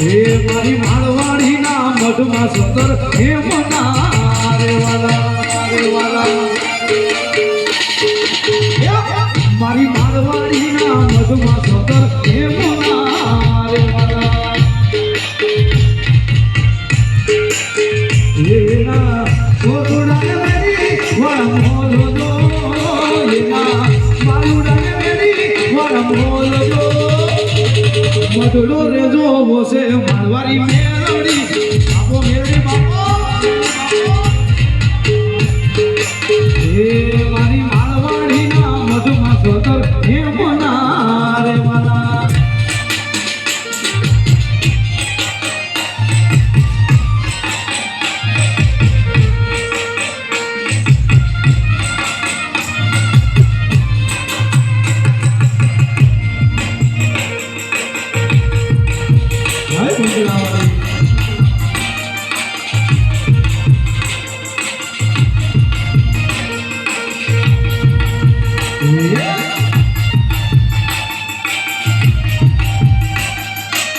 હે મારી માળવાડી ના મઢમાં સુંદર હે મના રે વાલા મારી માળવાડી ના મઢમાં સુંદર હે મના રે વાલા એના કોટડા મેરી વાળા મોલો દો એના માળુડા મેરી વાળા મોલો દો મધડો રેજો વોસે મારવારી મેરડી આપો મેરડી